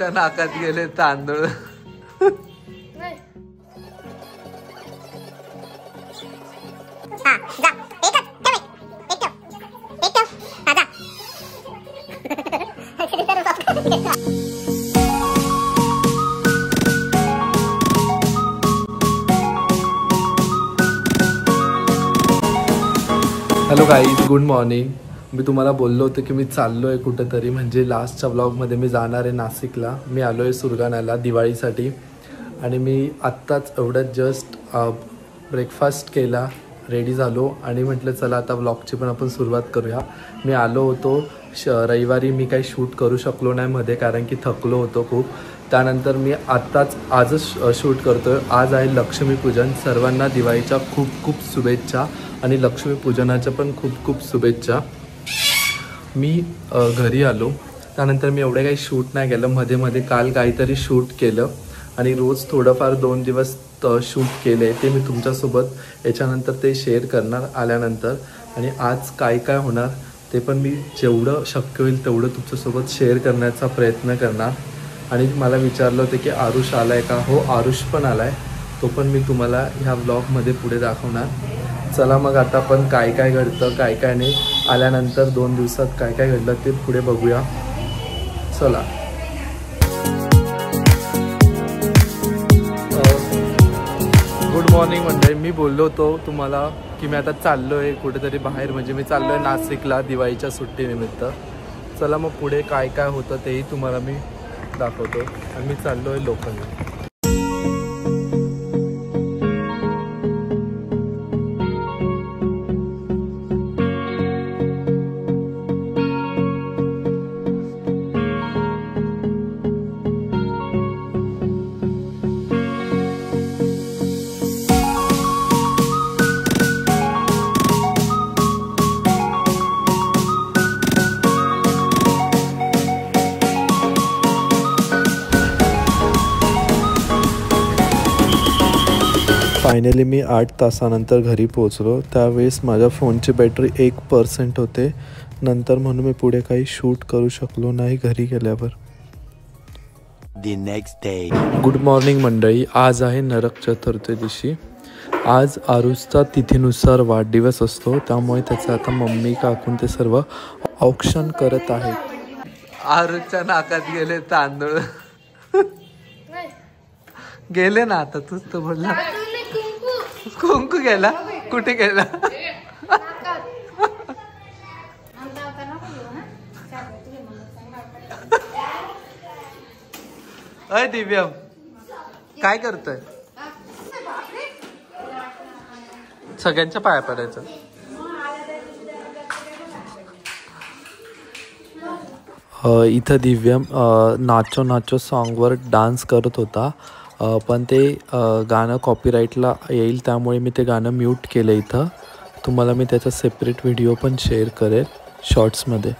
आरुषच्या नाकात गेले तांदूळ. Hello guys, good morning. मी तुम्हाला बोललो होतो की मी चाललो आहे कुठेतरी, म्हणजे लास्टच्या व्लॉगमध्ये मी जाणार आहे नाशिकला. मी आलो आहे सुरगाण्याला दिवाळीसाठी आणि मी आत्ताच एवढ्यात जस्ट ब्रेकफास्ट केला, रेडी झालो आणि म्हटलं चला आता व्लॉगची पण आपण सुरुवात करूया. मी आलो होतो रविवारी, मी काही शूट करू शकलो नाही मध्ये कारण की थकलो होतो खूप. त्यानंतर मी आजच शूट करतो आहे. आज आहे लक्ष्मीपूजन. सर्वांना दिवाळीच्या खूप खूप शुभेच्छा आणि लक्ष्मीपूजनाच्या पण खूप खूप शुभेच्छा. मी घरी आलो त्यानंतर मी एवढे काही शूट नाही केलं. मध्ये मध्ये काल काहीतरी शूट केलं आणि रोज थोडंफार 2 दिवस शूट केले. ते मी तुमच्यासोबत याच्यानंतर ते शेअर करणार आल्यानंतर. आणि आज काय काय होणार ते पण मी जेवढं शक्य होईल तेवढं तुमच्यासोबत शेअर करण्याचा प्रयत्न करणार. आणि मला विचारलं होतं की आरुष आला आहे का? हो, आरुष पण आला आहे. तो पण मी तुम्हाला ह्या व्लॉगमध्ये पुढे दाखवणार. चला मग आता आपण काय काय घडतं काय काय नाही, आल्यानंतर 2 दिवसात काय काय घडलं ते पुढे बघूया. चला. गुड मॉर्निंग मंडळी. मी बोललो होतो तुम्हाला की मी आता चाललो आहे कुठेतरी बाहेर, म्हणजे मी चाललो आहे नाशिकला दिवाळीच्या सुट्टीनिमित्त. चला मग पुढे काय काय होतं तेही तुम्हाला मी दाखवतो. आणि मी चाललो आहे लोकलला. फायनली मी 8 तासानंतर घरी पोहोचलो. त्यावेळेस माझ्या फोनची बॅटरी 1% होते. नंतर म्हणून मी पुढे काही शूट करू शकलो नाही घरी गेल्यावर. गुड मॉर्निंग मंडळी. आज आहे नरक चतुर्थीशी. आज आरुषचा तिथीनुसार वाढदिवस असतो, त्यामुळे त्याचं आता मम्मी काकून ते सर्व औक्षण करत आहेत. आरुषच्या नाकात गेले तांदूळ. गेले ना आता, तूच तर बोलला. कुंकू गेला? कुठे गेला? अय दिव्यम, काय करतोय? सगळ्यांच्या पाया पडायचं. इथं दिव्यम नाचो नाचो सॉन्गवर डान्स करत होता, पण ते गाणं कॉपीराईटला येईल त्यामुळे मी ते गाणं म्यूट केलं इथं. तुम्हाला मी त्याचा सेपरेट व्हिडिओ पण शेअर करेल शॉर्ट्समध्ये.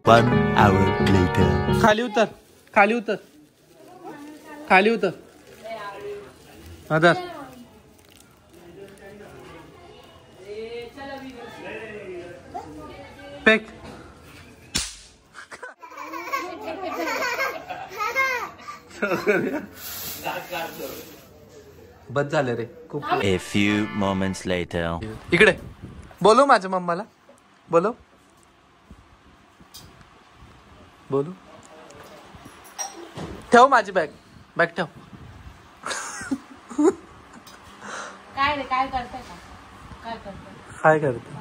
1 hour later. खाली उतर, खाली उतर, खाली उतर. आदर पेक. बस झाले रे खूप. A few moments later. इकडे बोलू माझ्या मम्माला. बोलू बोलू. ठेव माझी बॅग, बॅग ठेव. काय रे, काय करताय का? काय करताय? काय करते?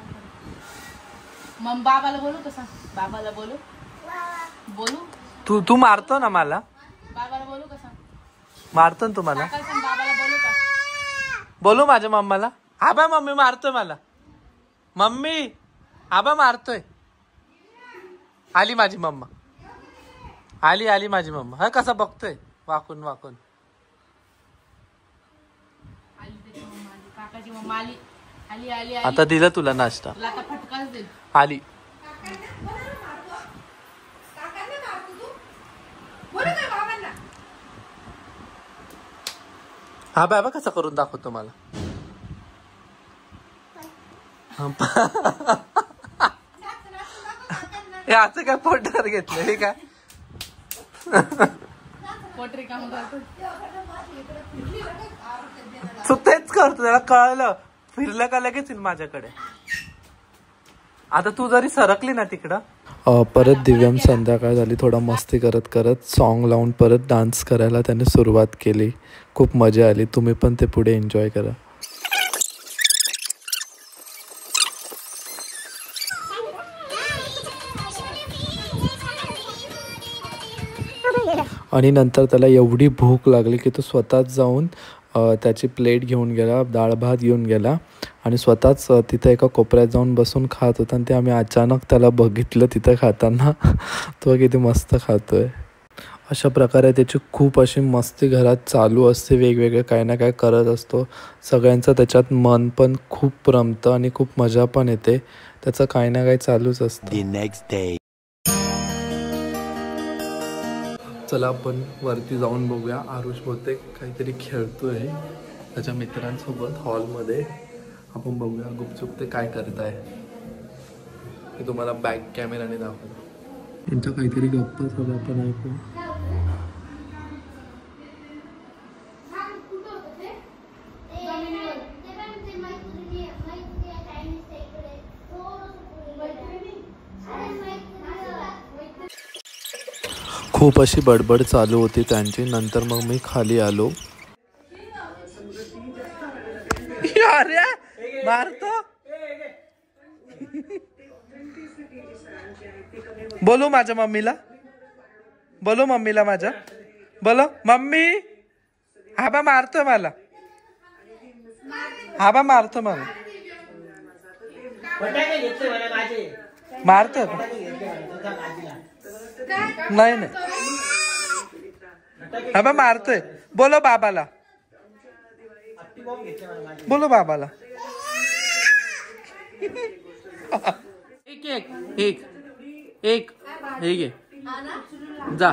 मग बाबाला बोलू का? सांग बाबाला बोलू. बोलू तू मारतो ना मला. बाबाला बोलू का? सांग. मारतो ना तुम्हाला. बाबाला बोलू का? बोलू माझ्या मम्माला. आबा मम्मी मारतोय मला. मम्मी आबा मारतोय. आली माझी मम्मा. आली माझी मम्मा. हा कसा बघतोय वाकून वाकून. काकाची मम्मा आली. आली आली. आता दिला तुला नाश्ता. आता फटकाच देईल. आली. हा बाबा कसा करून दाखवतो मला. हे असं काय पोटावर घेतलं हे काय? पोटरी काम करतो. तू तेच करतो, त्याला कळलं. फिरलं का लगेच येईल माझ्याकडे. आता तू जरी सरकली ना तिकडं. परत दिव्यम संध्याकाळ झाली, थोडा मस्ती करत करत सॉन्ग लावून परत डान्स करायला त्याने सुरुवात केली. खूप मजा आली. तुम्ही पण ते पुढे एन्जॉय करा. आणि नंतर त्याला एवढी भूक लागली की तो स्वतःच जाऊन त्याची प्लेट घेऊन गेला, डाळ भात घेऊन गेला आणि स्वतःच तिथं एका कोपऱ्यात जाऊन बसून खात होता. आणि ते आम्ही अचानक त्याला बघितलं तिथं खाताना. तो किती मस्त खातोय. अशा प्रकारे त्याची खूप अशी मस्ती घरात चालू असते. वेगवेगळे काही ना काय करत असतो. सगळ्यांचं त्याच्यात मन पण खूप रमतं आणि खूप मजा पण येते. त्याचं काही ना काही चालूच असतं. The next day. चला आपण वरती जाऊन बघूया. आरुष बहुतेक काहीतरी खेळतोय त्याच्या मित्रांसोबत हॉलमध्ये. आपण बघूया गुपचूप ते काय करताय. मी तुम्हाला बॅक कॅमेराने दाखवतो. त्यांच्या काहीतरी गप्पा चालू आपण ऐकू. खूप अशी बडबड चालू होती त्यांची. नंतर मग मी खाली आलो. मारतो. बोलू माझ्या मम्मीला. बोलू मम्मीला माझ्या. बोलो मम्मी. हा बा मारतोय मला. हा बा मारतो मला. मारतोय नाही नाही. हा बा मारतोय. बोलो बाबाला. बोलो बाबाला. एक एक एक एक हे घे जा.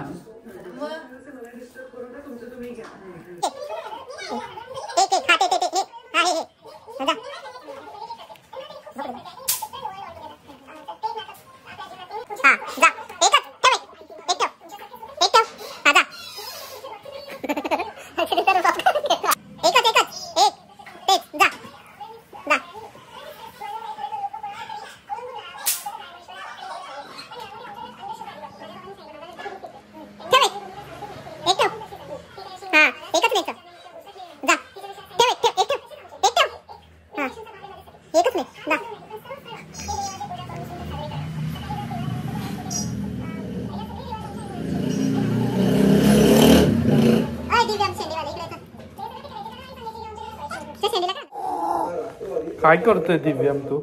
काय करतोय दिव्यम तू?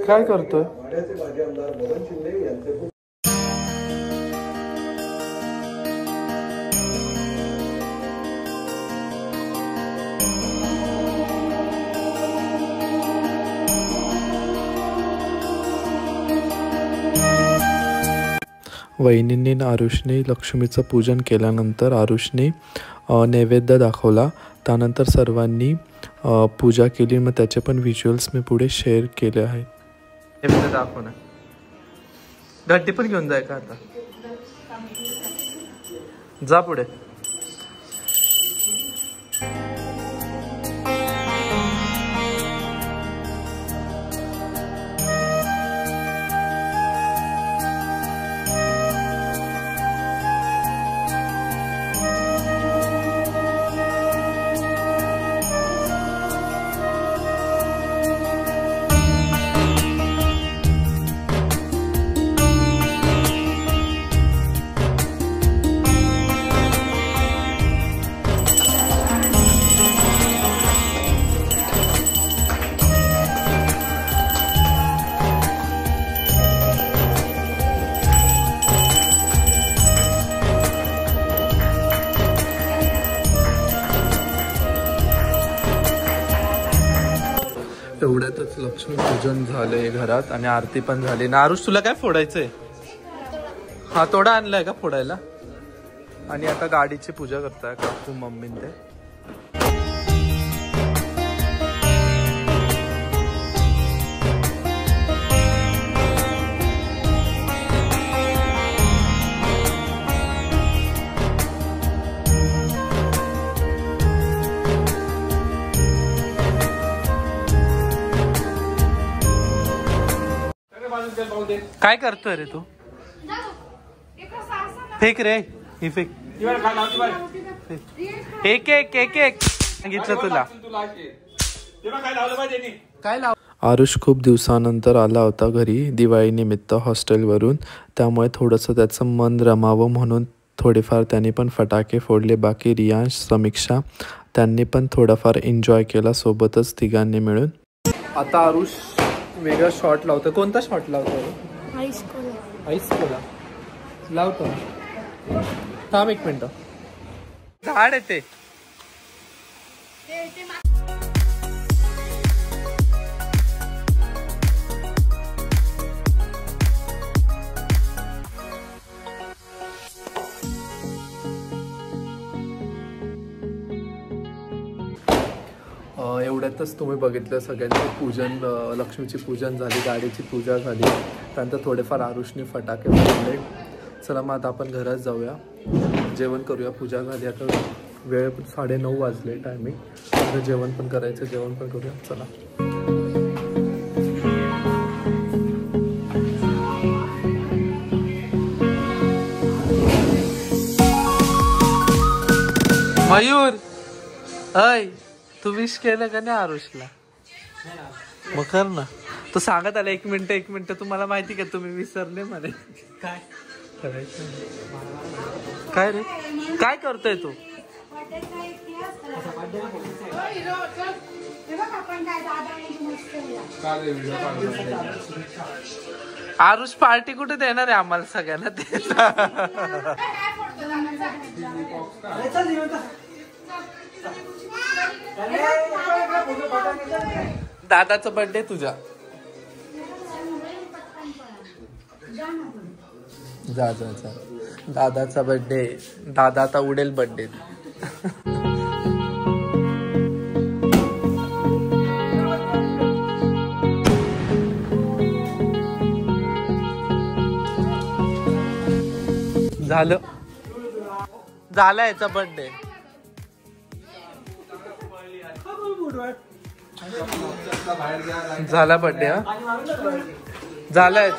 काय करतोय? वहिनींनी आणि आरुषने लक्ष्मीचं पूजन केल्यानंतर आरुषने नैवेद्य दाखवला. त्यानंतर सर्वांनी पूजा केली. मग त्याचे पण व्हिज्युअल्स मी पुढे शेअर केले आहेत. नैवेद्य दाखव ना. गड्डी पण घेऊन जाय का आता. जा पुढे. एवढ्यातच लक्ष्मी पूजन झालंय घरात आणि आरती पण झाली ना. आरुष तुला काय फोडायचंय? हा तोडा आणलाय का फोडायला? आणि आता गाडीची पूजा करताय काकू मम्मीन ते. काय करतोय रे तू? फेक रे ही फेक. एक एक एक एक सांगितलं तुला. काय लाव. आरुष खूप दिवसानंतर आला होता घरी दिवाळीनिमित्त हॉस्टेलवरून, त्यामुळे थोडंसं त्याचं मन रमावं म्हणून थोडेफार त्यांनी पण फटाके फोडले. बाकी रियांश, समीक्षा त्यांनी पण थोडाफार एन्जॉय केला सोबतच तिघांनी मिळून. आता आरुष वेगळा शॉट लावतो. कोणता शॉट लावतो? आईस कोला लावतो. थांब एक मिनिट. झाड आहे ते. एवढ्यातच तुम्ही बघितलं सगळ्यांचं पूजन, लक्ष्मीची पूजन झाली, गाडीची पूजा झाली, त्यानंतर थोडेफार आरुषने फटाके फोडले. चला मग आता आपण घरात जाऊया, जेवण करूया. पूजा झाली, आता वेळ 9:30 वाजले टायमिंग. आता जेवण पण करायचं, जेवण पण करूया. चला. मयूर अय तू विश केलं का नाही आरुषला? मग कर ना. तो सांगत आला 1 मिनिट तुम्हाला माहिती का तुम्ही विसरले म्हणे. काय करायचं? काय रे काय करतोय तू? आरुष पार्टी कुठे देणार आहे आम्हाला सगळ्यांना? दादाचा बर्थडे तुझा. जा जा जा. दादाचा बर्थडे. दादा आता उडेल बर्थडे. झालं झाला याचा बर्थडे. झाला बर्थडे. हा झालाय.